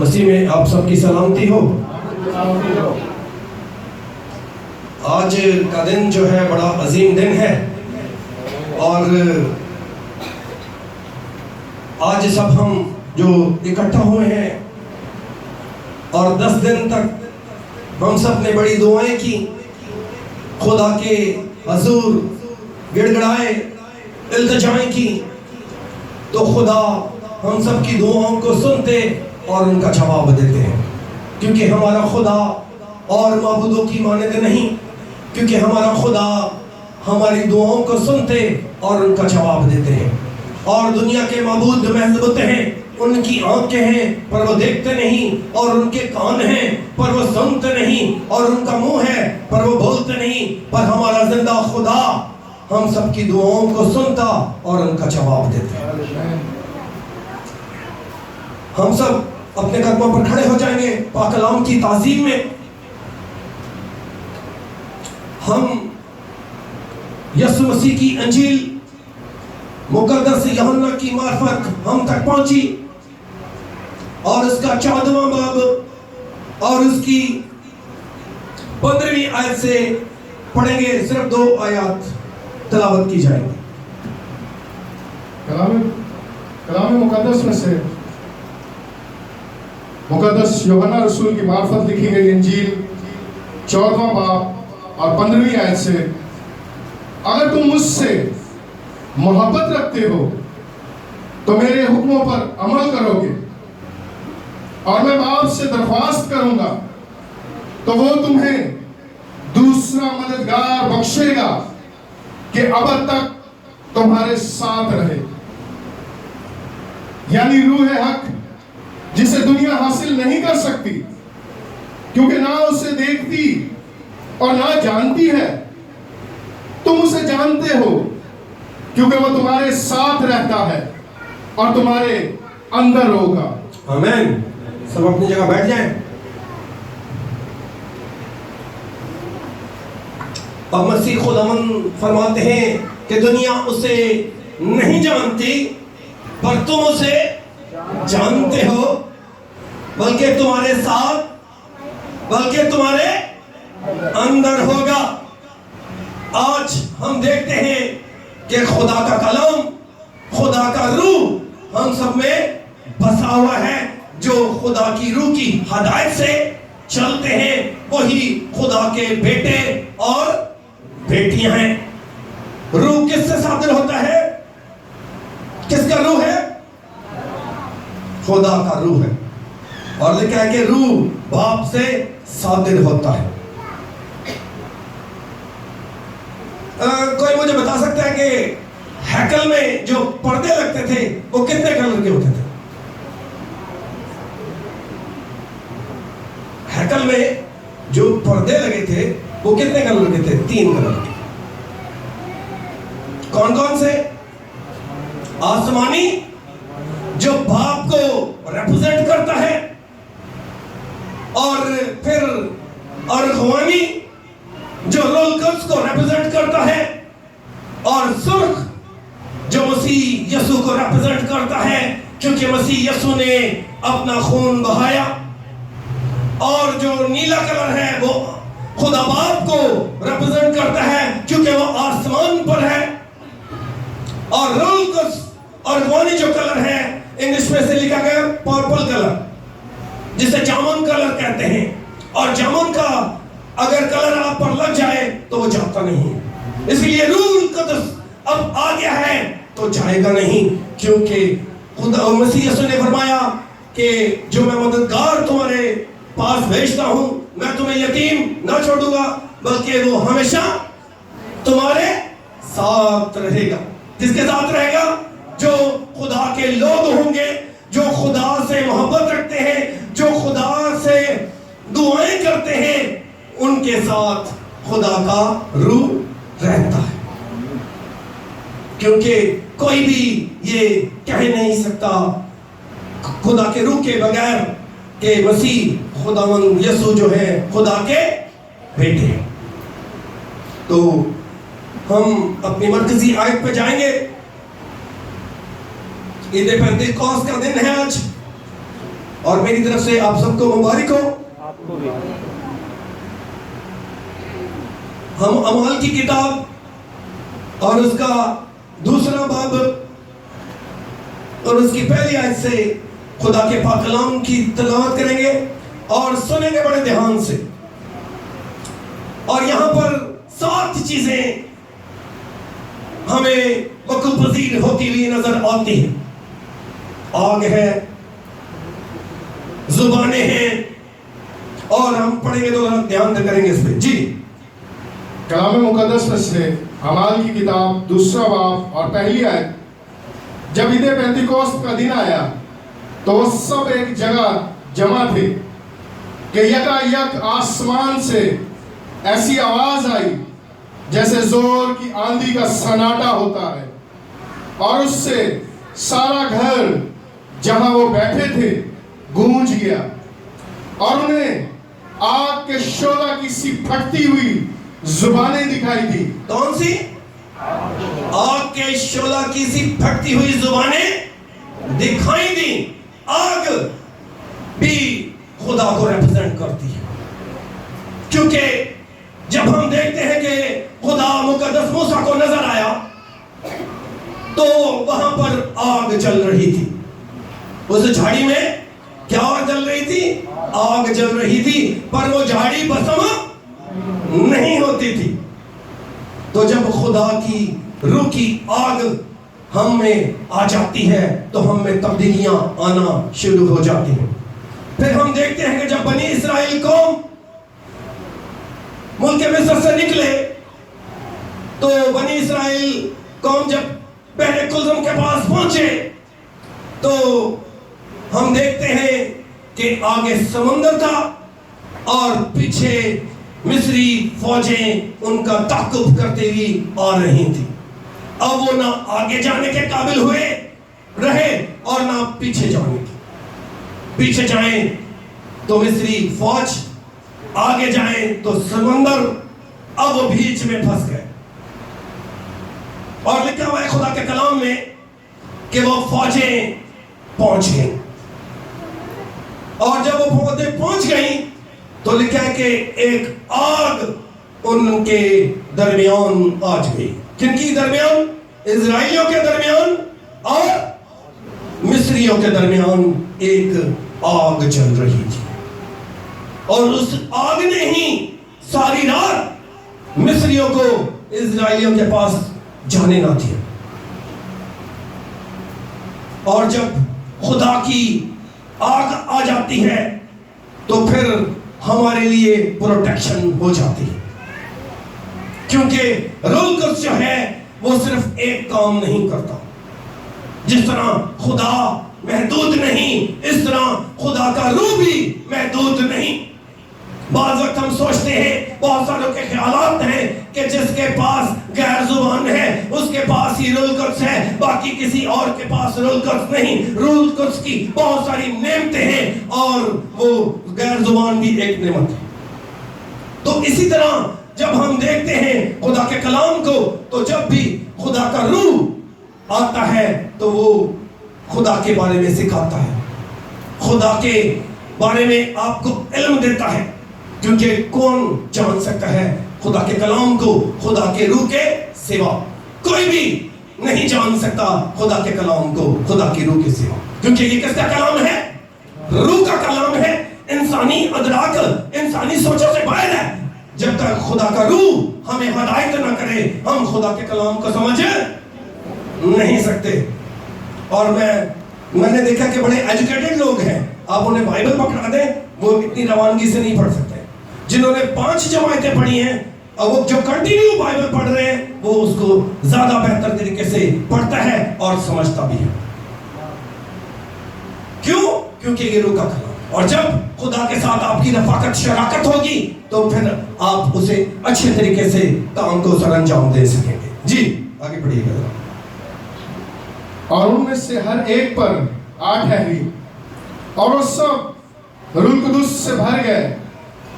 مسیح میں آپ سب کی سلامتی ہو۔ آج کا دن جو ہے بڑا عظیم دن ہے، اور آج سب ہم جو اکٹھا ہوئے ہیں اور 10 دن تک ہم سب نے بڑی دعائیں کی، خدا کے حضور گڑ گڑائے، التجائیں کی، تو خدا ہم سب کی دعاؤں کو سنتے اور ان کا جواب دیتے ہیں، کیونکہ ہمارا خدا اور معبودوں کی مانند نہیں، کیونکہ ہمارا خدا ہماری دعاؤں کو سنتے اور ان کا جواب دیتے ہیں۔ اور دنیا کے معبود محض ہوتے ہیں، ان کی آنکھیں ہیں پر وہ دیکھتے نہیں، اور ان کے کان ہیں پر وہ سنتے نہیں، اور ان کا منہ ہے پر وہ بولتے نہیں، پر ہمارا زندہ خدا ہم سب کی دعاؤں کو سنتا اور ان کا جواب دیتا ہے۔ ہم سب اپنے قدموں پر کھڑے ہو جائیں گے پاک کلام کی تعظیم میں۔ ہم یسوع مسیح کی انجیل مقدس یوحنا کی معرفت ہم تک پہنچی، اور اس کا 14واں باب اور اس کی 15ویں آیت سے پڑھیں گے۔ صرف 2 آیات تلاوت کی جائیں گی۔ کلام مقدس میں سے مقدس یوحنا رسول کی معرفت لکھی گئی انجیل 14واں باب اور 15ویں آیت سے، اگر تم مجھ سے محبت رکھتے ہو تو میرے حکموں پر عمل کرو گے، اور میں باپ سے درخواست کروں گا تو وہ تمہیں دوسرا مددگار بخشے گا کہ ابد تک تمہارے ساتھ رہے، یعنی روح حق، جسے دنیا حاصل نہیں کر سکتی کیونکہ نہ اسے دیکھتی اور نہ جانتی ہے۔ تم اسے جانتے ہو کیونکہ وہ تمہارے ساتھ رہتا ہے اور تمہارے اندر ہوگا۔ آمین۔ سب اپنی جگہ بیٹھ جائیں۔ اور مسیح خداوند فرماتے ہیں کہ دنیا اسے نہیں جانتی، پر تم اسے جانتے ہو، بلکہ تمہارے ساتھ، بلکہ تمہارے اندر ہوگا۔ آج ہم دیکھتے ہیں کہ خدا کا کلام، خدا کا روح ہم سب میں بسا ہوا ہے۔ جو خدا کی روح کی ہدایت سے چلتے ہیں وہی خدا کے بیٹے اور بیٹیاں ہیں۔ روح کس سے صادر ہوتا ہے؟ کس کا روح ہے؟ خدا کا روح ہے، اور لکھا ہے کہ روح باپ سے صادر ہوتا ہے۔ کوئی مجھے بتا سکتا ہے کہ ہیکل میں جو پردے لگتے تھے وہ کتنے کلر کے ہوتے تھے؟ ہیکل میں جو پردے لگے تھے وہ کتنے کلر کے تھے؟ 3 کلر کے۔ کون کون سے؟ آسمانی، جو باپ کو ریپرزینٹ کرتا ہے، اور پھر ارغوانی جو روح القدس کو ریپرزینٹ کرتا ہے، اور سرخ جو مسیح یسوع کو ریپرزینٹ کرتا ہے کیونکہ مسیح یسوع نے اپنا خون بہایا، اور جو نیلا کلر ہے وہ خدا باپ کو ریپرزینٹ کرتا ہے کیونکہ وہ آسمان پر ہے، اور روح القدس ارغوانی جو کلر ہے انگلش میں سے لکھا گیا پرپل کلر، جسے جامن کلر کہتے ہیں، اور جامن کا اگر کلر آپ پر لگ جائے تو وہ جاتا نہیں، اس لیے روح القدس اب آ گیا ہے تو جائے گا نہیں، کیونکہ خدا مسیح یسوع نے فرمایا کہ جو میں مددگار تمہارے پاس بھیجتا ہوں میں تمہیں یتیم نہ چھوڑوں گا، بلکہ وہ ہمیشہ تمہارے ساتھ رہے گا۔ کس کے ساتھ رہے گا؟ جو خدا کے لوگ ہوں گے، جو خدا سے محبت رکھتے ہیں، جو خدا سے دعائیں کرتے ہیں، ان کے ساتھ خدا کا روح رہتا ہے۔ کیونکہ کوئی بھی یہ کہہ نہیں سکتا خدا کے روح کے بغیر کہ مسیح خداوند یسوع جو ہے خدا کے بیٹے ہیں۔ تو ہم اپنی مرکزی آیت پہ جائیں گے۔ عید پینتیکوس کا دن ہے آج، اور میری طرف سے آپ سب کو مبارک ہو. آپ کو بھی. ہم اعمال کی کتاب اور اس کا دوسرا باب اور اس کی پہلی آیت سے خدا کے پاک کلام کی تلاوت کریں گے اور سنیں گے بڑے دھیان سے. اور یہاں پر 7 چیزیں ہمیں وقوع پذیر ہوتی ہوئی نظر آتی ہیں. آگ ہے، زبانیں ہیں، اور ہم پڑھیں گے تو دھیان دے کریں گے اس پہ. جی کلام مقدس میں سے اعمال کی کتاب دوسرا باب اور پہلی آیت. جب عید پینتیکوست کا دن آیا تو وہ سب ایک جگہ جمع تھے کہ یکا یک آسمان سے ایسی آواز آئی جیسے زور کی آندھی کا سناٹا ہوتا ہے، اور اس سے سارا گھر جہاں وہ بیٹھے تھے گونج گیا، اور انہیں آگ کے شعلہ کی سی پھٹتی ہوئی زبانیں دکھائی دی. کون سی؟ آگ کے شعلہ کی سی پھٹتی ہوئی زبانیں دکھائی دی. آگ بھی خدا کو ریپرزینٹ کرتی ہے، کیونکہ جب ہم دیکھتے ہیں کہ خدا مقدس موسیٰ کو نظر آیا تو وہاں پر آگ جل رہی تھی. اس جھاڑی میں کیا جل رہی تھی؟ آگ جل رہی تھی، پر وہ جھاڑی بھسم نہیں ہوتی تھی. تو جب خدا کی روح کی آگ ہم میں آ جاتی ہے تو ہم میں تبدیلیاں آنا شروع ہو جاتی ہیں. پھر ہم دیکھتے ہیں کہ جب بنی اسرائیل قوم ملک مصر سے نکلے تو بنی اسرائیل قوم جب پہلے کلزم کے پاس پہنچے تو ہم دیکھتے ہیں کہ آگے سمندر تھا اور پیچھے مصری فوجیں ان کا تعقب کرتے ہوئی آ رہی تھی. اب وہ نہ آگے جانے کے قابل ہوئے رہے اور نہ پیچھے جانے کے. پیچھے جائیں تو مصری فوج، آگے جائیں تو سمندر. اب وہ بیچ میں پھنس گئے. اور لکھا ہوا ہے خدا کے کلام میں کہ وہ فوجیں پہنچ گئیں، اور جب وہ فوجیں پہنچ گئیں تو لکھا ہے کہ ایک آگ ان کے درمیان آ گئی. کن کی درمیان؟ اسرائیلیوں کے درمیان اور مصریوں کے درمیان ایک آگ جل رہی تھی. اور اس آگ نے ہی ساری رات مصریوں کو اسرائیلیوں کے پاس جانے نہ دیا. اور جب خدا کی آگ آ جاتی ہے تو پھر ہمارے لیے پروٹیکشن ہو جاتی ہے، کیونکہ روح القدس جو ہے وہ صرف ایک کام نہیں کرتا. جس طرح خدا محدود نہیں، اس طرح خدا کا روح بھی محدود نہیں. بعض وقت ہم سوچتے ہیں، بہت ساروں کے خیالات ہیں کہ جس کے پاس غیر زبان ہے اس کے پاس ہی روح القدس ہے، باقی کسی اور کے پاس روح القدس نہیں. روح القدس کی بہت ساری نعمتیں ہیں اور وہ غیر زبان بھی ایک نعمت ہے. تو اسی طرح جب ہم دیکھتے ہیں خدا کے کلام کو تو جب بھی خدا کا روح آتا ہے تو وہ خدا کے بارے میں سکھاتا ہے، خدا کے بارے میں آپ کو علم دیتا ہے. کیونکہ کون جان سکتا ہے خدا کے کلام کو خدا کے روح کے سوا؟ کوئی بھی نہیں جان سکتا خدا کے کلام کو خدا کی روح کے سوا، کیونکہ یہ کس کا کلام ہے؟ روح کا کلام ہے. انسانی ادراک، انسانی سوچوں سے باہر ہے. جب تک خدا کا روح ہمیں ہدایت نہ کرے ہم خدا کے کلام کو سمجھ نہیں سکتے. اور میں نے دیکھا کہ بڑے ایجوکیٹڈ لوگ ہیں، آپ انہیں بائبل پکڑا دیں وہ اتنی روانگی سے نہیں پڑھ سکتے. جنہوں نے 5 جماعتیں پڑھی ہیں اور وہ جو کنٹینیو بائبل پڑھ رہے ہیں وہ اس کو زیادہ بہتر طریقے سے پڑھتا ہے اور سمجھتا بھی ہے. کیوں؟ کیونکہ یہ روح کا کلام. اور جب خدا کے ساتھ آپ کی رفاقت شراکت ہوگی تو پھر آپ اسے اچھے طریقے سے کام کو سر انجام دے سکیں گے. جی آگے بڑھیے گا. اور ان میں سے ہر ایک پر آگ ٹھہری اور وہ سب روح القدس سے بھر گئے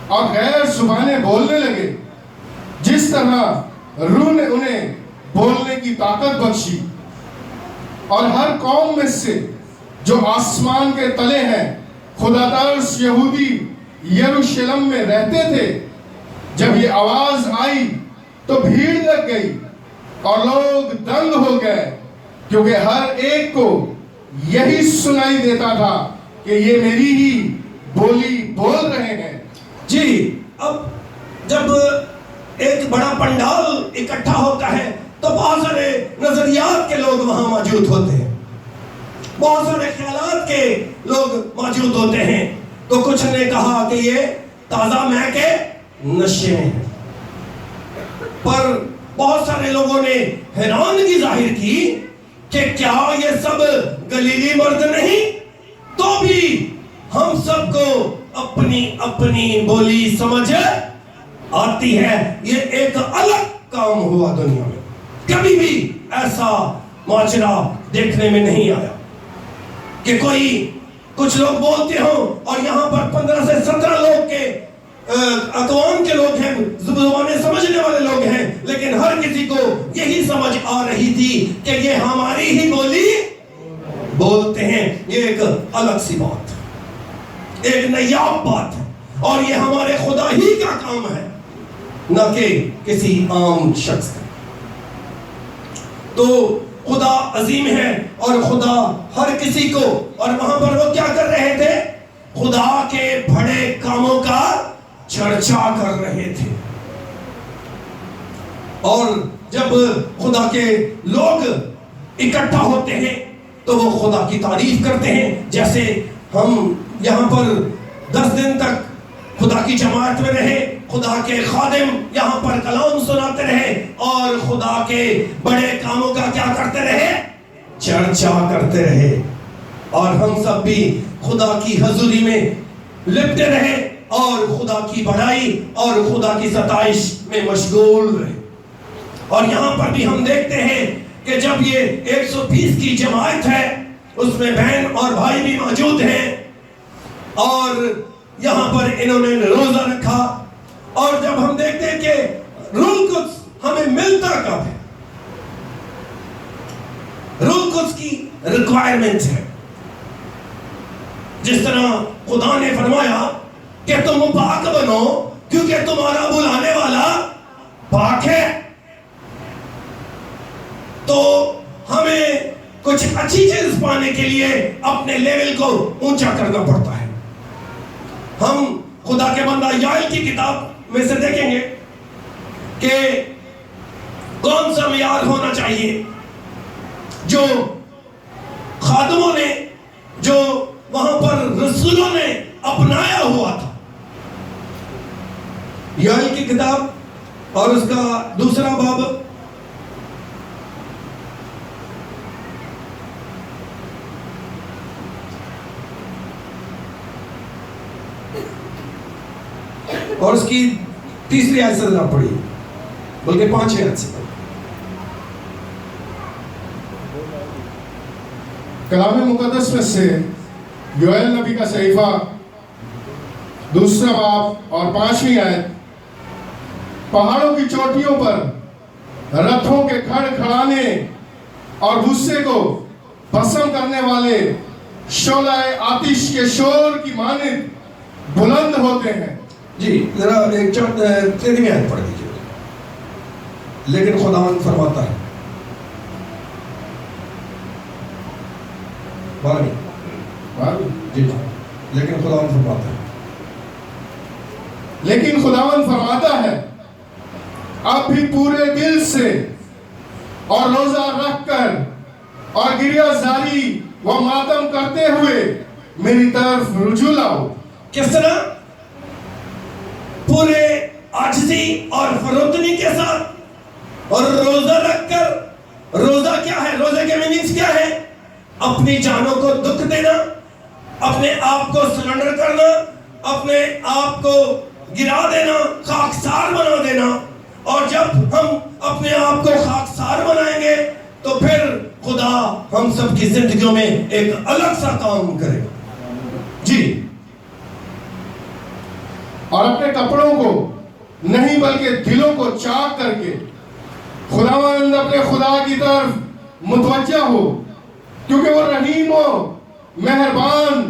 اور غیر زبانیں بولنے لگے جس طرح روح نے انہیں بولنے کی طاقت بخشی. اور ہر قوم میں سے جو آسمان کے تلے ہیں خدا ترس یہودی یروشلم میں رہتے تھے، جب یہ آواز آئی تو بھیڑ لگ گئی اور لوگ دنگ ہو گئے، کیونکہ ہر ایک کو یہی سنائی دیتا تھا کہ یہ میری ہی بولی بول رہے ہیں۔ جی، اب جب ایک بڑا پنڈال اکٹھا ہوتا ہے تو بہت سارے نظریات کے لوگ وہاں موجود ہوتے ہیں، بہت سارے خیالات کے لوگ موجود ہوتے ہیں۔ تو کچھ نے کہا کہ یہ تازہ مے کے نشے میں ہے، پر بہت سارے لوگوں نے حیرانگی ظاہر کی کہ کیا یہ سب گلیلی مرد نہیں؟ تو بھی ہم سب کو اپنی اپنی بولی سمجھ آتی ہے۔ یہ ایک الگ کام ہوا دنیا میں، کبھی بھی ایسا معاشرہ دیکھنے میں نہیں آیا کہ کوئی کچھ لوگ بولتے ہوں اور یہاں پر 15 سے 17 لوگ کے اقوام کے لوگ ہیں، زبانیں سمجھنے والے لوگ ہیں، لیکن ہر کسی کو یہی سمجھ آ رہی تھی کہ یہ ہماری ہی بولی بولتے ہیں۔ یہ ایک الگ سی بات ہے، ایک نایاب بات ہے، اور یہ ہمارے خدا ہی کا کام ہے، نہ کہ کسی عام شخص کا۔ تو خدا عظیم ہے اور خدا ہر کسی کو، اور وہاں پر وہ کیا کر رہے تھے؟ خدا کے بڑے کاموں کا چرچا کر رہے تھے۔ اور جب خدا کے لوگ اکٹھا ہوتے ہیں تو وہ خدا کی تعریف کرتے ہیں، جیسے ہم یہاں پر 10 دن تک خدا کی جماعت میں رہے، خدا کے خادم یہاں پر کلام سناتے رہے اور خدا کے بڑے کاموں کا کیا کرتے رہے؟ چرچا کرتے رہے، اور ہم سب بھی خدا کی حضوری میں لپٹے رہے اور خدا کی بڑائی اور خدا کی ستائش میں مشغول رہے۔ اور یہاں پر بھی ہم دیکھتے ہیں کہ جب یہ 120 کی جماعت ہے، اس میں بہن اور بھائی بھی موجود ہیں، اور یہاں پر انہوں نے روزہ رکھا، اور جب ہم دیکھتے ہیں کہ روح القدس ہمیں ملتا کب ہے؟ روح القدس کی ریکوائرمنٹ ہے، جس طرح خدا نے فرمایا کہ تم پاک بنو کیونکہ تمہارا بلانے والا پاک ہے۔ تو ہمیں کچھ اچھی چیز پانے کے لیے اپنے لیول کو اونچا کرنا پڑتا ہے۔ ہم خدا کے بندہ یائل کی کتاب میں سے دیکھیں گے کہ کون سا معیار ہونا چاہیے جو خادموں نے، جو وہاں پر رسولوں نے اپنایا ہوا تھا۔ یائل کی کتاب اور اس کا 2 باب اور اس کی 3 آیت سے ذرا پڑھی، بلکہ 5 آیت سے پڑھی۔ کلام مقدس میں سے یوئیل نبی کا صحیفہ 2 باب اور 5 آیت، پہاڑوں کی چوٹیوں پر رتھوں کے کھڑکھڑانے اور غصے کو بھسم کرنے والے شعلہ آتش کے شور کی مانند بلند ہوتے ہیں۔ جی ذرا ایک 13 آیت پڑھ دیجیے۔ لیکن خداوند فرماتا ہے، 12 جی لیکن خداوند فرماتا ہے، لیکن خداوند فرماتا ہے، اب بھی پورے دل سے اور روزہ رکھ کر اور گریہ زاری و ماتم کرتے ہوئے میری طرف رجوع لاؤ۔ کس طرح؟ پورے عاجزی اور فروتنی کے ساتھ اور روزہ رکھ کر۔ روزہ کیا ہے؟ روزے کے میننگز کیا ہے؟ اپنی جانوں کو دکھ دینا، اپنے آپ کو سرنڈر کرنا، اپنے آپ کو گرا دینا، خاکسار بنا دینا۔ اور جب ہم اپنے آپ کو خاکسار بنائیں گے تو پھر خدا ہم سب کی زندگیوں میں ایک الگ سا کام کرے گا۔ جی، اور اپنے کپڑوں کو نہیں بلکہ دلوں کو چاک کر کے خداوند اپنے خدا کی طرف متوجہ ہو، کیونکہ وہ رحیم و مہربان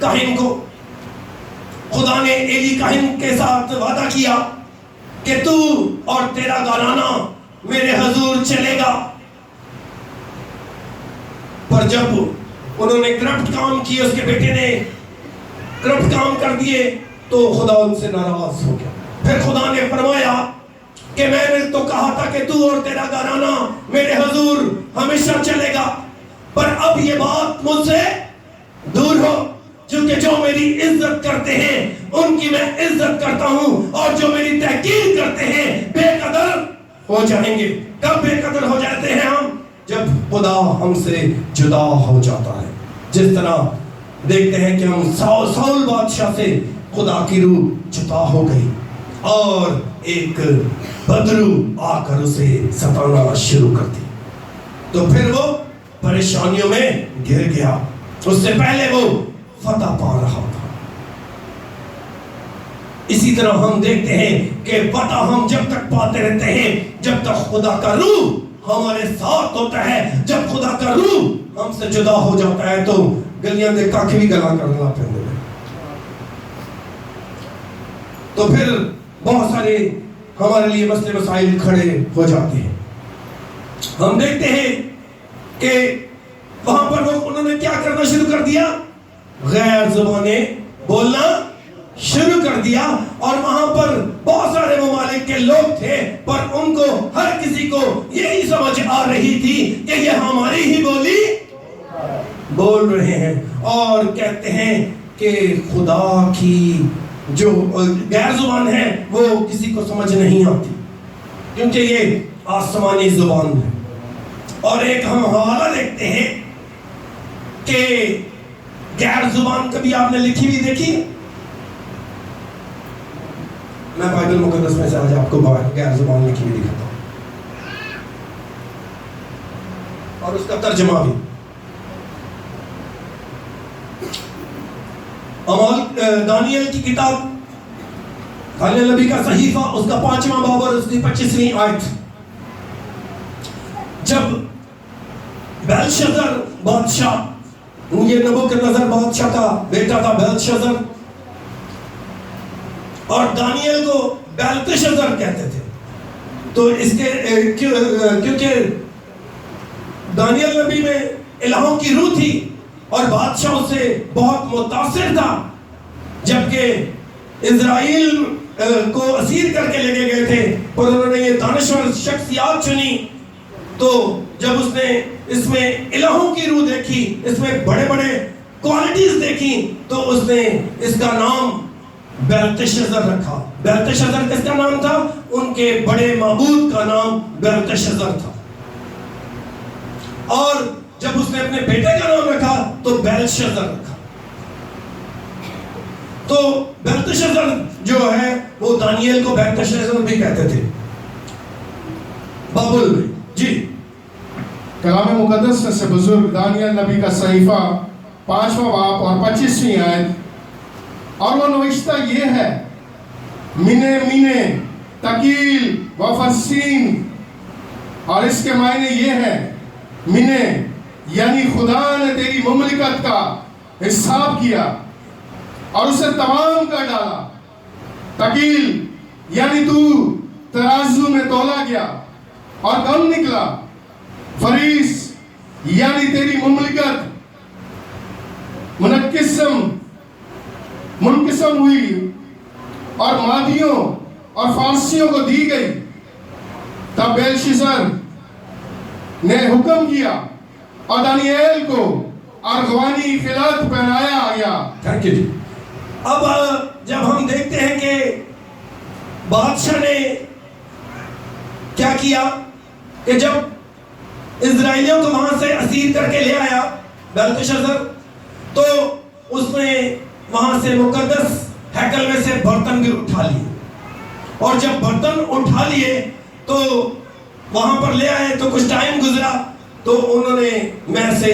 کاہن کو، خدا نے ایلی کاہن کے ساتھ وعدہ کیا کہ تو اور تیرا گھرانہ میرے حضور چلے گا، پر جب انہوں نے کرپٹ کام کیے، اس کے بیٹے نے کرپٹ کام کر دیے، تو خدا ان سے ناراض ہو گیا۔ پھر خدا نے فرمایا کہ میں نے تو کہا تھا کہ تو اور تیرا گھرانہ میرے حضور ہمیشہ چلے گا، پر اب یہ بات مجھ سے دور ہو، کیونکہ جو میری عزت کرتے ہیں ان کی میں عزت کرتا ہوں، اور جو میری تحقیر کرتے ہیں بے قدر ہو جائیں گے۔ کب بے قدر ہو جاتے ہیں ہم؟ جب خدا ہم سے جدا ہو جاتا ہے۔ جس طرح دیکھتے ہیں کہ ہم ساؤل بادشاہ سے خدا کی روح جدا ہو گئی، اور ایک بدروح آ کر اسے ستانا شروع کر دی، تو پھر وہ پریشانیوں میں گر گیا۔ اس سے پہلے وہ فتح پا رہا تھا۔ اسی طرح ہم دیکھتے ہیں کہ فتح ہم جب تک پاتے رہتے ہیں جب تک خدا کا روح ہمارے ساتھ ہوتا ہے۔ جب خدا کا روح ہم سے جدا ہو جاتا ہے تو گلیاں دے کاکھ بھی گلا کرنا پہنے ہیں، تو پھر بہت سارے ہمارے لیے مسئلے مسائل کھڑے ہو جاتے ہیں۔ ہم دیکھتے ہیں کہ وہاں پر انہوں نے کیا کرنا شروع کر دیا؟ غیر زبانیں بولنا شروع کر دیا، اور وہاں پر بہت سارے ممالک کے لوگ تھے، پر ان کو ہر کسی کو یہی سمجھ آ رہی تھی کہ یہ ہماری ہی بولی بول رہے ہیں، اور کہتے ہیں کہ خدا کی جو غیر زبان ہے وہ کسی کو سمجھ نہیں آتی، کیونکہ یہ آسمانی زبان ہے۔ اور ایک ہم حوالہ دیکھتے ہیں کہ غیر زبان کبھی آپ نے لکھی بھی دیکھی؟ میں بائبل مقدس میں سے آج آپ کو غیر زبان لکھی بھی دکھاتا ہوں، اور اس کا ترجمہ بھی۔ دانیل کی کتاب، دانیل نبی کا صحیفہ، اس کا 5واں باب اور اس کی 25ویں آیت۔ جب بیلشزر بادشاہ، یہ نبوکدنضر بادشاہ کا بیٹا تھا بیلشزر، اور دانیل کو بیلتشزر کہتے تھے، تو اس کے کیونکہ دانیل نبی میں الہوں کی روح تھی اور بادشاہ اس سے بہت متاثر تھا۔ جبکہ اسرائیل کو اسیر کر کے لے کے گئے تھے، پر انہوں نے یہ دانشور شخصیات چنی، تو جب اس نے اس میں الہوں کی روح دیکھی، اس میں بڑے بڑے کوالٹیز دیکھی، تو اس نے اس کا نام بیلتشزر رکھا۔ بیلتشزر کس کا نام تھا؟ ان کے بڑے معبود کا نام بیلتشزر تھا۔ اور جب اس نے اپنے بیٹے کا نام رکھا تو بیلشزر رکھا۔ تو بیلتشزر جو ہے وہ دانیل کو بیلتشزر بھی کہتے تھے بابل میں۔ جی، کلام مقدس میں سے بزرگ دانیل نبی کا صحیفہ 5واں باب اور 25ویں آیت، اور وہ نوشتہ یہ ہے: مینے مینے تکیل و فرسین، اور اس کے معنی یہ ہے، مینے یعنی خدا نے تیری مملکت کا حساب کیا اور اسے تمام کر ڈالا، تکیل یعنی تو ترازو میں تولا گیا اور کم نکلا، فریس یعنی تیری مملکت منقسم ہوئی اور مادیوں اور فارسیوں کو دی گئی۔ تب بیلشزر نے حکم کیا اور دانیل کو ارغوانی خلعت پہنایا گیا۔ تھینک یو جی۔ اب جب ہم دیکھتے ہیں کہ بادشاہ نے کیا کیا کہ جب اسرائیلیوں کو وہاں سے اسیر کر کے لے آیا بیلتشزر، تو اس نے وہاں سے مقدس ہیکل میں سے برتن بھی اٹھا لیے، اور جب برتن اٹھا لیے تو وہاں پر لے آئے، تو کچھ ٹائم گزرا تو انہوں نے میں سے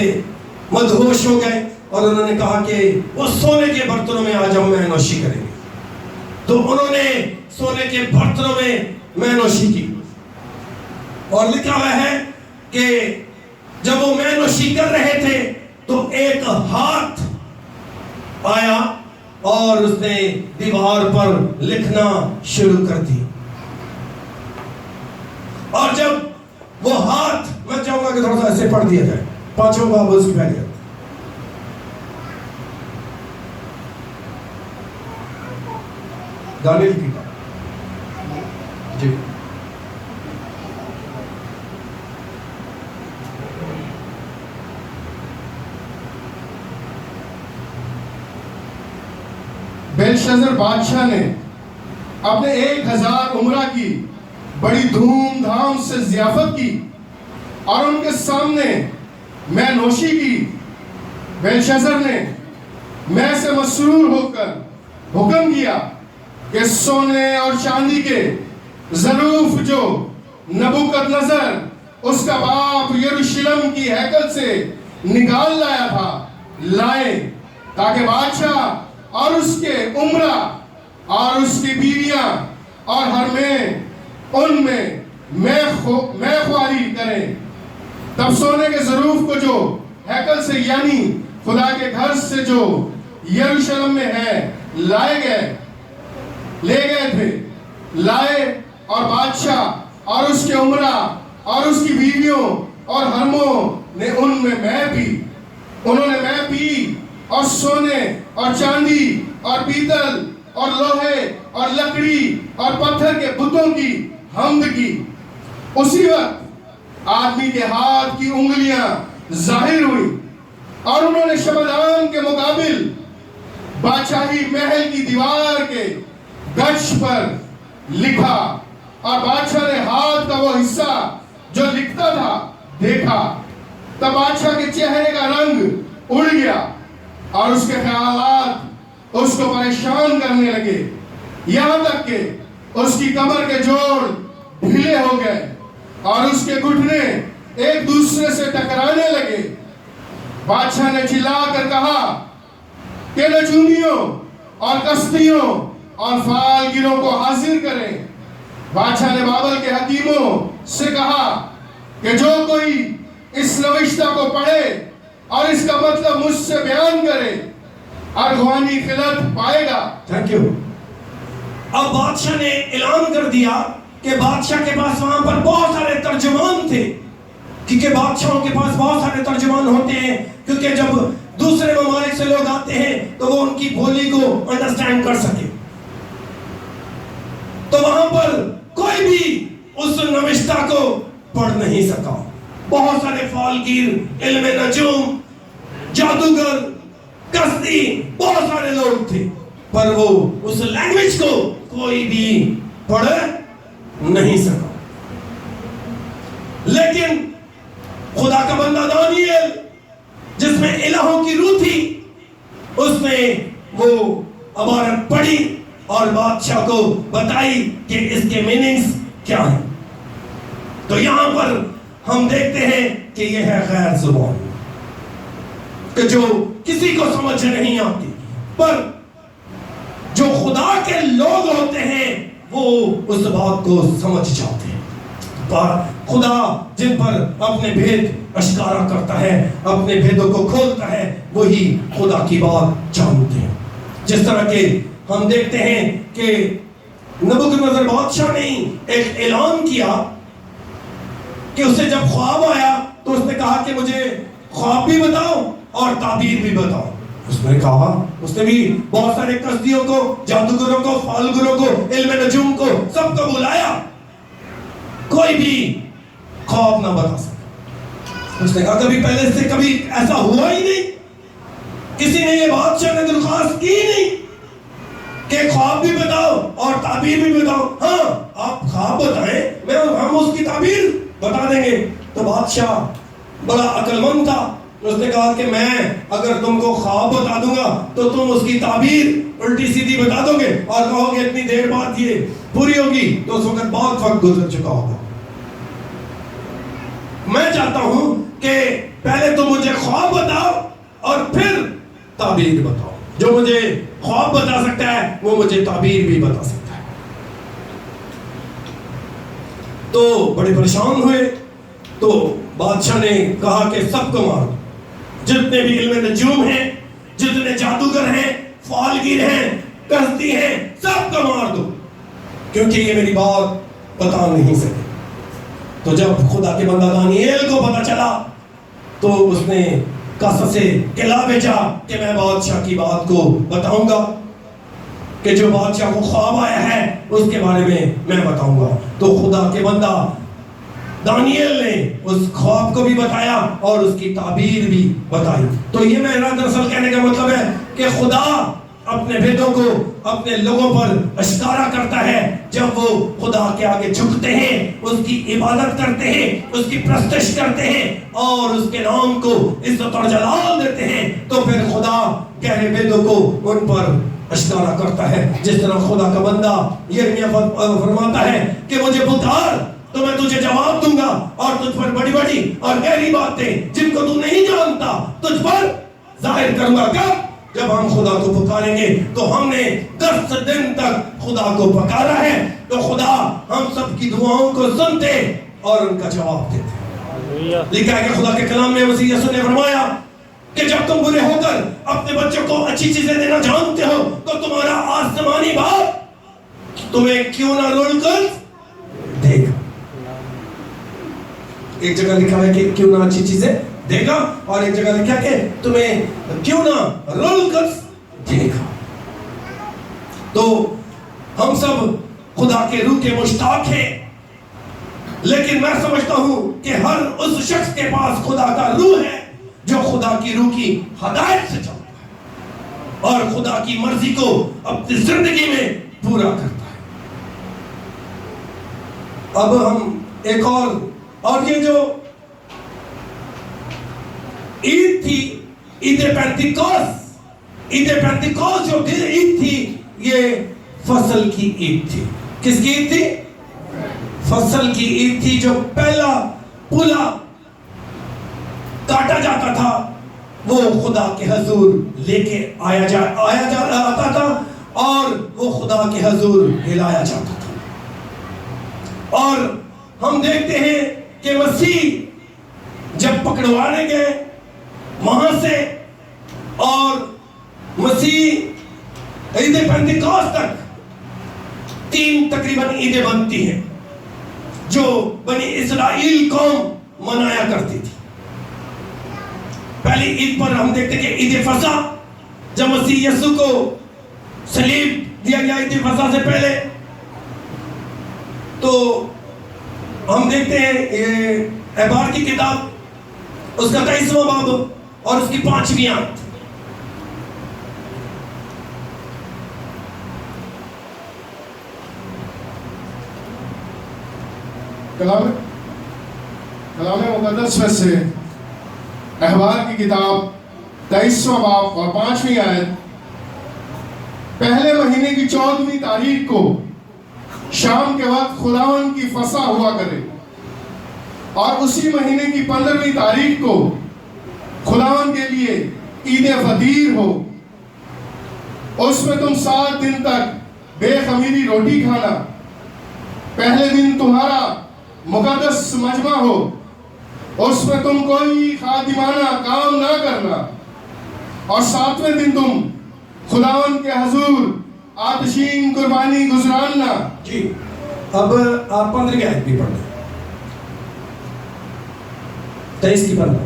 مدہوش ہو گئے، اور انہوں نے کہا کہ وہ سونے کے برتنوں میں آج ہم مہنوشی نوشی کریں گے۔ تو انہوں نے سونے کے برتنوں میں مہنوشی نوشی کی، اور لکھا ہوا ہے کہ جب وہ مہنوشی نوشی کر رہے تھے تو ایک ہاتھ آیا اور اس نے دیوار پر لکھنا شروع کر دی. اور جب وہ ہاتھ، میں چاہوں گا کہ تھوڑا سا ایسے پڑھ دیا جائے 5 باب اس کی پہلے. دانیل کی جی بیلشازر بادشاہ نے اپنے 1000 عمرہ کی بڑی دھوم دھام سے ضیافت کی اور ان کے سامنے میں نوشی کی. بیلشازر نے میں سے مسرور ہو کر حکم کیا کہ سونے اور چاندی کے ظروف جو نبوکد نظر اس کا باپ یروشلم کی ہیکل سے نکال لایا تھا لائے، تاکہ بادشاہ اور اس کے عمرہ اور اس کی بیویاں اور حرمیں ان میں خواری کریں. تب سونے کے ظروف کو جو ہیکل سے یعنی خدا کے گھر سے جو یروشلم میں ہے لے گئے تھے لائے، اور بادشاہ اور اس کے عمرہ اور اس کی بیویوں اور حرموں نے انہوں نے میں پی اور سونے اور چاندی اور پیتل اور لوہے اور لکڑی اور پتھر کے بتوں کی حمد کی. اسی وقت آدمی کے ہاتھ کی انگلیاں ظاہر ہوئی اور انہوں نے شبدان کے مقابل بادشاہی محل کی دیوار کے گچھ پر لکھا، اور بادشاہ نے ہاتھ کا وہ حصہ جو لکھتا تھا دیکھا. تب بادشاہ کے چہرے کا رنگ اڑ گیا اور اس کے خیالات اس کو پریشان کرنے لگے، یہاں تک کہ اس کی کمر کے جوڑ ڈھیلے ہو گئے اور اس کے گھٹنے ایک دوسرے سے ٹکرانے لگے. بادشاہ نے چلا کر کہا کہ نجومیوں اور کشتیوں اور فال گیروں کو حاضر کریں. بادشاہ نے بابل کے حکیموں سے کہا کہ جو کوئی اس نوشتہ کو پڑھے اور اس کا مطلب مجھ سے بیان کرے ارغوانی خلعت پائے گا. Thank you. اب بادشاہ نے اعلان کر دیا کہ بادشاہ کے پاس وہاں پر بہت سارے ترجمان تھے، کیونکہ بادشاہوں کے پاس بہت سارے ترجمان ہوتے ہیں، کیونکہ جب دوسرے ممالک سے لوگ آتے ہیں تو وہ ان کی بولی کو انڈرسٹینڈ کر سکے. تو وہاں پر کوئی بھی اس نوشتہ کو پڑھ نہیں سکا. بہت سارے فالگیر، علم نجوم، جادوگر، کشتی، بہت سارے لوگ تھے، پر وہ اس لینگویج کو کوئی بھی پڑھ نہیں سکا. لیکن خدا کا بندہ دانیل، جس میں الہوں کی روح تھی، اس نے وہ عبارت پڑھی اور بادشاہ کو بتائی کہ اس کے میننگز کیا ہیں. تو یہاں پر ہم دیکھتے ہیں کہ یہ ہے غیر زبان، کہ جو کسی کو سمجھ نہیں آتی، پر جو خدا کے لوگ ہوتے ہیں وہ اس بات کو سمجھ جاتے ہیں. خدا جن پر اپنے بھید اشکارا کرتا ہے، اپنے بھیدوں کو کھولتا ہے، وہی خدا کی بات جانتے ہیں. جس طرح کہ ہم دیکھتے ہیں کہ نبوکدنضر بادشاہ نے ایک اعلان کیا کہ اسے جب خواب آیا تو اس نے کہا کہ مجھے خواب بھی بتاؤ اور تعبیر بھی بتاؤ. اس نے کہا، اس نے بھی بہت سارے کشتیوں کو، جادوگروں کو، فالگروں کو، علم نجوم کو، سب کو بلایا، کوئی بھی خواب نہ بتا سکتا. اس نے کہا کبھی پہلے سے کبھی ایسا ہوا ہی نہیں، کسی نے یہ بادشاہ نے درخواست کی نہیں کہ خواب بھی بتاؤ اور تعبیر بھی بتاؤ. ہاں آپ خواب بتائیں، ہم اس کی تعبیر بتا دیں گے. تو بادشاہ بڑا عقل مند تھا، اس نے کہا کہ میں اگر تم کو خواب بتا دوں گا تو تم اس کی تعبیر الٹی سیدھی بتا دو گے اور کہو گے اتنی دیر بعد یہ پوری ہوگی، تو اس وقت بہت وقت گزر چکا ہوگا. میں چاہتا ہوں کہ پہلے تم مجھے خواب بتاؤ اور پھر تعبیر بتاؤ. جو مجھے خواب بتا سکتا ہے وہ مجھے تعبیر بھی بتا سکتا ہے. تو بڑے پریشان ہوئے. تو بادشاہ نے کہا کہ سب کو مارو، جتنے بھی علم نجوم ہیں، جتنے جادوگر ہیں، فالگیر ہیں، کستی ہیں، سب کو مار دو، کیونکہ یہ میری بات بتا نہیں سکے۔ تو جب خدا کے بندہ دانییل کو پتا چلا تو اس نے قصص سے قلعہ بھیجا کہ میں بادشاہ کی بات کو بتاؤں گا، کہ جو بادشاہ کو خواب آیا ہے اس کے بارے میں بتاؤں گا۔ تو خدا کے بندہ دانییل نے اس خواب کو بھی بتایا اور اس کی تعبیر بھی بتائی۔ تو یہ میرا دراصل کہنے کا مطلب ہے کہ خدا اپنے بھیدوں کو اپنے لوگوں پر اشکارا کرتا ہے جب وہ خدا کے آگے جھکتے ہیں، اس کی عبادت کرتے ہیں، اس کی پرستش کرتے ہیں اور اس کے نام کو عزت اور جلال دیتے ہیں، تو پھر خدا گہرے بھیدوں کو ان پر اشکارا کرتا ہے۔ جس طرح خدا کا بندہ یرمیہ فرماتا ہے کہ مجھے پکار تو میں تجھے جواب دوں گا اور تجھ پر بڑی بڑی اور گہری باتیں جن کو تو نہیں جانتا تجھ پر ظاہر کروں گا۔ کب؟ جب ہم خدا کو پکاریں گے۔ تو ہم نے 10 دن تک خدا کو پکارا ہے، تو خدا ہم سب کی دعاؤں کو سنتے اور ان کا جواب دیتے۔ لکھا ہے کہ خدا کے کلام میں مسیح یسوع نے فرمایا کہ جب تم برے ہو کر اپنے بچوں کو اچھی چیزیں دینا جانتے ہو تو تمہارا آسمانی باپ تمہیں کیوں نہ رول کر دے گا۔ ایک جگہ لکھا ہے کہ کیوں نہ اچھی چیزیں دے گا، اور ایک جگہ لکھا ہے کہ تمہیں کیوں نہ رول کر دے گا۔ تو ہم سب خدا کے روح کے مشتاق ہیں، لیکن میں سمجھتا ہوں کہ ہر اس شخص کے پاس خدا کا روح ہے جو خدا کی روح کی ہدایت سے چلتا ہے اور خدا کی مرضی کو اپنی زندگی میں پورا کرتا ہے۔ اب ہم ایک اور یہ جو عید تھی، عید پینتیکوس جو عید تھی، یہ فصل کی عید تھی۔ کس کی عید تھی؟ فصل کی عید تھی، جو پہلا پولا کاٹا جاتا تھا وہ خدا کے حضور لے کے آتا تھا اور وہ خدا کے حضور ہلایا جاتا تھا۔ اور ہم دیکھتے ہیں کہ مسیح جب پکڑوانے گئے وہاں سے، اور مسیح عید پینتیکوس تک 3 تقریباً عیدیں بنتی ہیں جو بنی اسرائیل قوم منایا کرتی تھی۔ پہلی عید پر ہم دیکھتے کہ عید فصح، جب مسیح یسوع کو صلیب دیا گیا عید فصح سے پہلے، تو ہم دیکھتے ہیں یہ احبار کی کتاب اس کا 23واں باب اور اس کی 5ویں آیت۔ کلام مقدس میں سے احبار کی کتاب 23واں باب اور 5ویں آیت، پہلے مہینے کی 14ویں تاریخ کو شام کے وقت خداوند کی فصح ہوا کرے، اور اسی مہینے کی 15ویں تاریخ کو خداوند کے لیے عید فطیر ہو۔ اس میں تم 7 دن تک بے خمیری روٹی کھانا، پہلے دن تمہارا مقدس مجمع ہو، اس میں تم کوئی خادمانہ کام نہ کرنا، اور 7ویں دن تم خداوند کے حضور آتشین قربانی گزراننا۔ جی اب آپ 15 کی آیت بھی پڑھ لیں، 23 کی 15۔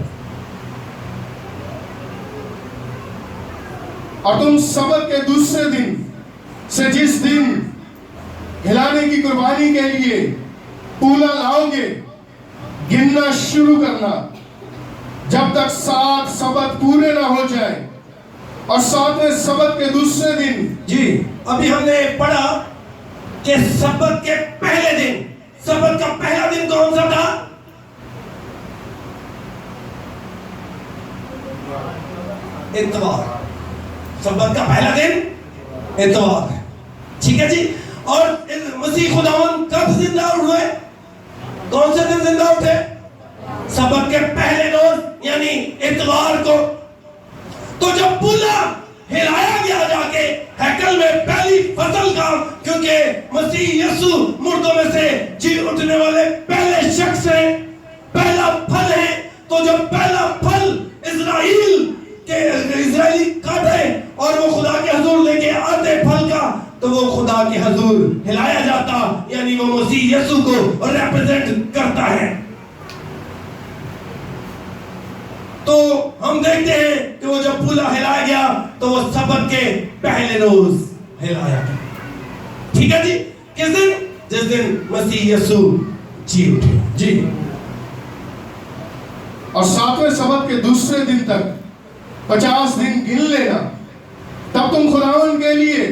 اور تم سبت کے دوسرے دن سے جس دن ہلانے کی قربانی کے لیے پولا لاؤ گے گننا شروع کرنا جب تک 7 سبت پورے نہ ہو جائے، اور 7ویں سبت کے دوسرے دن۔ جی ابھی ہم نے پڑھا کہ سبت کے پہلے دن، سبت کا پہلا دن کون سا تھا؟ اتوار۔ سبت کا پہلا دن اتوار ہے، ٹھیک ہے جی۔ اور مسیح خداوند کب زندہ ہوئے؟ کون سے دن زندہ اٹھے؟ سبت کے پہلے روز یعنی اتوار کو۔ تو جب پولا ہلایا گیا جا کے ہیکل میں پہلی فصل کا، کیونکہ مسیح یسوع مردوں میں سے جی اٹھنے والے پہلے شخص ہیں، پہلا پھل ہے، تو جب پہلا پھل اسرائیلی کاٹے اور اور وہ خدا کے حضور لے کے آتے پھل کا تو وہ خدا کے حضور ہلایا جاتا، یعنی وہ مسیح یسوع کو ریپرزینٹ کرتا ہے۔ تو ہم دیکھتے ہیں کہ وہ جب پھولا ہلایا گیا تو وہ سبت کے پہلے روز ہلایا گیا، ٹھیک ہے جی؟ کس دن؟ جس دن مسیح یسوع جی اٹھے جی۔ اور 7ویں سبت کے دوسرے دن تک 50 دن گن لینا، تب تم خداوند کے لیے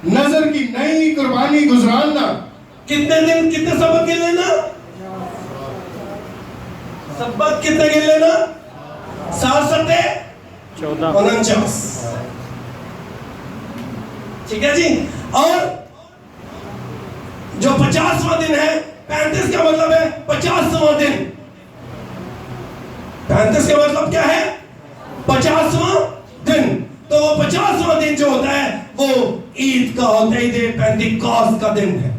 نظر کی نئی قربانی گزراننا۔ کتنے دن، کتنے سبت گن لینا؟ سبت کتنے گن لینا؟ 7 ستے 49، ٹھیک ہے جی؟ اور جو 50واں دن ہے، 35 کا مطلب ہے 50واں دن۔ 35 کا مطلب کیا ہے؟ 50واں دن۔ تو وہ 50واں دن جو ہوتا ہے وہ عید کا ہوتا ہے، عید پینتیکوست کا دن ہے،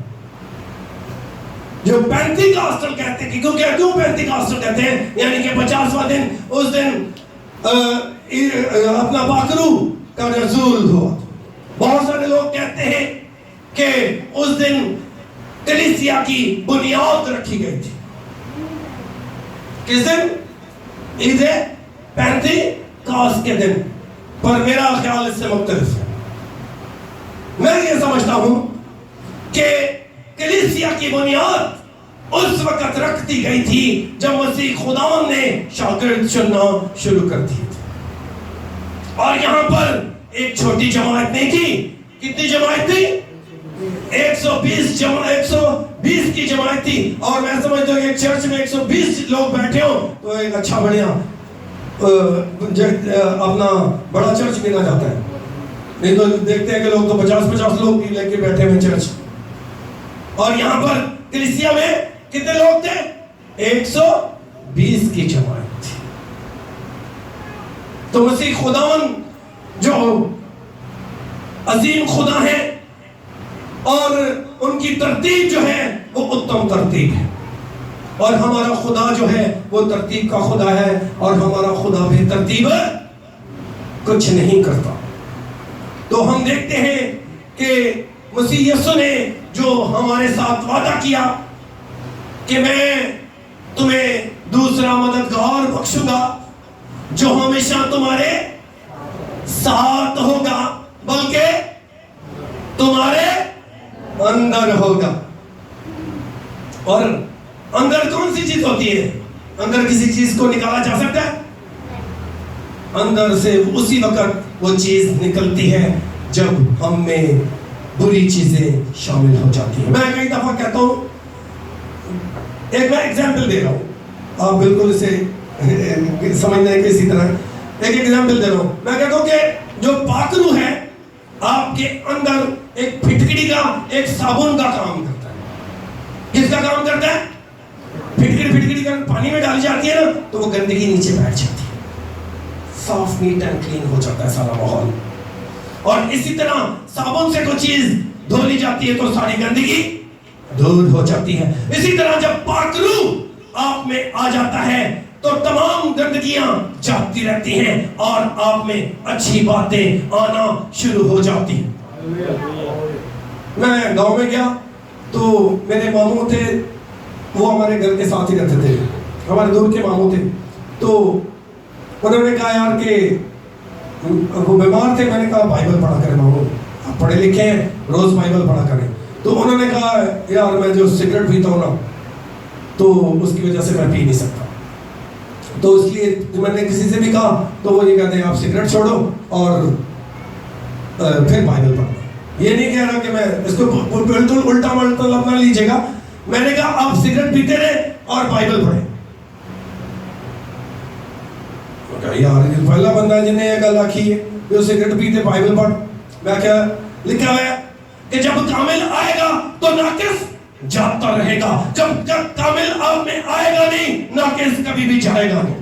جو پینتیکاسٹل کہتے ہیں۔ کیوں پینتیکاسٹل کہتے ہیں؟ یعنی کہ 50واں دن، اس دن اپنا باکرو کا نزول ہوا۔ بہت سارے لوگ کہتے ہیں کہ اس دن کلیسیا کی بنیاد رکھی گئی تھی۔ کس دن؟ عید پینتیکوست کے دن، پر میرا خیال اس سے مختلف ہے۔ میں یہ سمجھتا ہوں کہ کلیسیا کی بنیاد اس وقت رکھ دی گئی تھی جب مسیح خداوند نے شاگرد چننا شروع کر دیے تھے، اور یہاں پر ایک چھوٹی جماعت نہیں تھی۔ کتنی جماعت تھی؟ 120 کی جماعت تھی۔ اور میں سمجھتا ہوں کہ ایک چرچ میں 120 لوگ بیٹھے ہوں تو ایک اچھا بڑھیا اپنا بڑا چرچ گنا جاتا ہے۔ نہیں تو دیکھتے ہیں کہ لوگ تو 50 لوگ بھی لے کے بیٹھے ہوئے چرچ۔ اور یہاں پر کلیسیا میں کتنے لوگ تھے؟ 120 کی جماعت تھی۔ تو مسیح خداوند جو عظیم خدا ہے اور ان کی ترتیب جو ہے وہ اتم ترتیب ہے، اور ہمارا خدا جو ہے وہ ترتیب کا خدا ہے، اور ہمارا خدا بھی ترتیب کچھ نہیں کرتا۔ تو ہم دیکھتے ہیں کہ مسیح یسوع نے جو ہمارے ساتھ وعدہ کیا کہ میں تمہیں دوسرا مددگار بخشوں گا جو ہمیشہ تمہارے ساتھ ہوگا، بلکہ تمہارے اندر ہوگا۔ اور اندر کون سی چیز ہوتی ہے؟ اندر کسی چیز کو نکالا جا سکتا ہے؟ اندر سے اسی وقت وہ چیز نکلتی ہے جب ہم میں بری چیزیں شامل ہو جاتی ہیں۔ میں کئی دفعہ کہتا ہوں، ایک میں ایگزامپل دے رہا ہوں، آپ بالکل اسے سمجھنا ہے کہ اسی طرح ایک ایگزامپل دے رہا ہوں۔ میں کہتا ہوں کہ جو پاکرو ہے آپ کے اندر ایک پھٹکڑی کا، ایک صابن کا کام کرتا ہے۔ کس کا کام کرتا ہے؟ پھٹکڑی کا پانی میں ڈالی جاتی ہے نا تو وہ گندگی نیچے بیٹھ جاتی ہے، صاف نیٹ اینڈ کلین ہو جاتا ہے سارا ماحول۔ اور اسی طرح صابن سے کوئی چیز دھو لی جاتی ہے تو ساری گندگی دور ہو جاتی ہے۔ اسی طرح جب پاکرو آپ میں آ جاتا ہے تو تمام گندگیاں جاتی رہتی ہیں اور آپ میں اچھی باتیں آنا شروع ہو جاتی ہیں۔ میں گاؤں میں گیا تو میرے ماموں تھے، وہ ہمارے گھر کے ساتھ ہی رہتے تھے، ہمارے دور کے ماموں تھے۔ تو انہوں نے کہا یار کہ وہ بیمار تھے، میں نے کہا بائبل پڑھا کریں ماموں، آپ پڑھے لکھے ہیں، روز بائبل پڑھا کریں۔ تو انہوں نے کہا یار میں جو سگریٹ پیتا ہوں نا تو اس کی وجہ سے میں پی نہیں سکتا، تو اس لیے میں نے کسی سے بھی کہا تو وہ یہ کہتے ہیں آپ سگریٹ چھوڑو اور پھر بائبل پڑھو۔ یہ نہیں کہہ رہا کہ میں اس کو بالکل الٹا مطلب نہ لیجیے گا، میں نے کہا آپ سگریٹ پیتے رہے اور بائبل پڑھیں۔ یار یہ پہلا بندہ جن نے یہ گل آکھی ہے کہ سگریٹ پیتے بائبل پڑھ۔ میں کیا لکھا ہوا ہے کہ جب کامل آئے گا تو ناقص جاتا رہے گا، جب کامل آپ میں آئے گا نہیں ناقص کبھی بھی جائے گا نہیں۔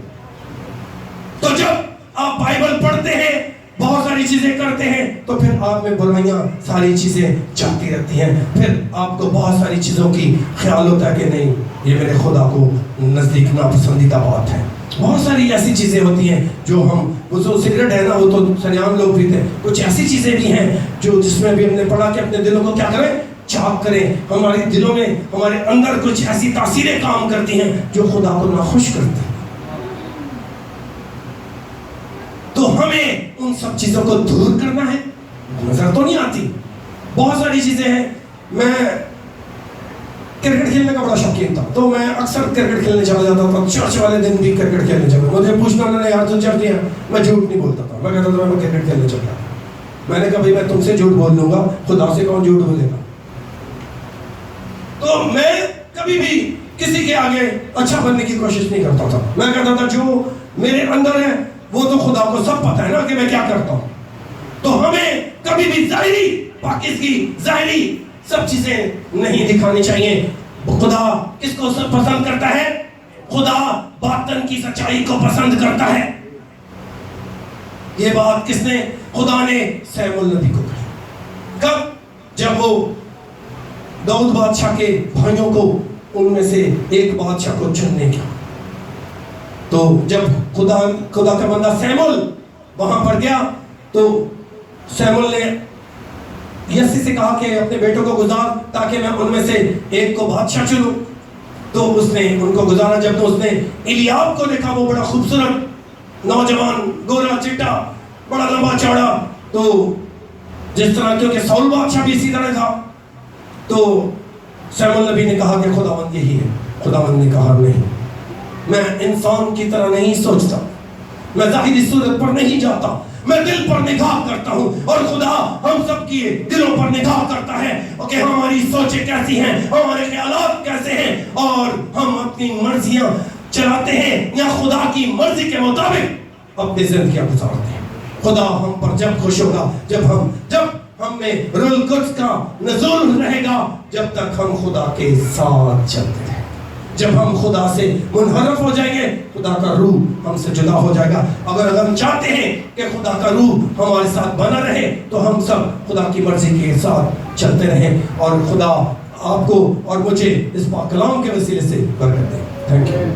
تو جب آپ بائبل پڑھتے ہیں، بہت ساری چیزیں کرتے ہیں، تو پھر آپ میں برائیاں ساری چیزیں جاتی رہتی ہیں، پھر آپ کو بہت ساری چیزوں کی خیال ہوتا ہے کہ نہیں یہ میرے خدا کو نزدیک ناپسندیدہ بات ہے، بہت ساری ایسی چیزیں ہوتی ہیں جو ہم، وہ جو سگریٹ ہے نا وہ تو سریعان لوگ پیتے ہیں، کچھ ایسی چیزیں بھی ہیں جو جس میں بھی ہم نے پڑھا کہ اپنے دلوں کو کیا کریں، چاک کریں. ہمارے دلوں میں، ہمارے اندر کچھ ایسی تاثیریں کام کرتی ہیں جو خدا کو ناخوش کرتی ہیں. تو ہمیں ان سب چیزوں کو دور کرنا ہے. نظر تو نہیں آتی، بہت ساری چیزیں ہیں. میں کرکٹ کھیلنے کا بڑا شوقین تھا، تو میں اکثر کرکٹ کھیلنے چلا جاتا تھا. چرچ والے دن بھی کرکٹ کھیلنے چلا. مجھے پوچھنا انہوں نے، یار تم چرچ گیا؟ میں جھوٹ نہیں بولتا تھا، میں کہتا تھا میں کرکٹ کھیلنے چل رہا. میں نے کہا بھائی میں تم سے جھوٹ بول لوں گا، خدا سے کون جھوٹ بولے گا. تو میں کبھی بھی کسی کے آگے اچھا بننے کی کوشش نہیں کرتا تھا. میں کہتا تھا جو میرے اندر ہے وہ تو خدا کو سب پتہ ہے نا کہ میں کیا کرتا ہوں. تو ہمیں کبھی بھی ظاہری پاکیزگی، ظاہری سب چیزیں نہیں دکھانی چاہیے. خدا کس کو پسند کرتا ہے؟ خدا باطن کی سچائی کو پسند کرتا ہے. یہ بات کس نے؟ خدا نے سیم النبی کو کہی. کب؟ جب وہ داؤد بادشاہ کے بھائیوں کو ان میں سے ایک بادشاہ کو چننے کا، تو جب خدا کا بندہ سیمول وہاں پر گیا تو سیمول نے یسی سے کہا کہ اپنے بیٹوں کو گزار تاکہ میں ان میں سے ایک کو بادشاہ چنوں. تو اس نے ان کو گزارا. جب تو اس نے الیاب کو دیکھا، وہ بڑا خوبصورت نوجوان، گورا چٹا، بڑا لمبا چوڑا، تو جس طرح کیونکہ ساؤل بادشاہ بھی اسی طرح تھا. تو سیمول نبی نے کہا کہ خداوند یہی ہے. خداوند نے کہا نہیں، میں انسان کی طرح نہیں سوچتا، میں ظاہری صورت پر نہیں جاتا، میں دل پر نگاہ کرتا ہوں. اور خدا ہم سب کی دلوں پر نگاہ کرتا ہے کہ ہماری سوچیں کیسی ہیں، ہمارے خیالات کیسے ہیں، اور ہم اپنی مرضیاں چلاتے ہیں یا خدا کی مرضی کے مطابق اپنی زندگیاں گزارتے ہیں. خدا ہم پر جب خوش ہوگا جب ہم میں روح القدس کا نزول رہے گا، جب تک ہم خدا کے ساتھ چلتے ہیں. جب ہم خدا سے منحرف ہو جائیں گے، خدا کا روح ہم سے جدا ہو جائے گا. اگر ہم چاہتے ہیں کہ خدا کا روح ہمارے ساتھ بنا رہے تو ہم سب خدا کی مرضی کے ساتھ چلتے رہیں، اور خدا آپ کو اور مجھے اس پاک کلام کے وسیلے سے برکت دے. Thank you.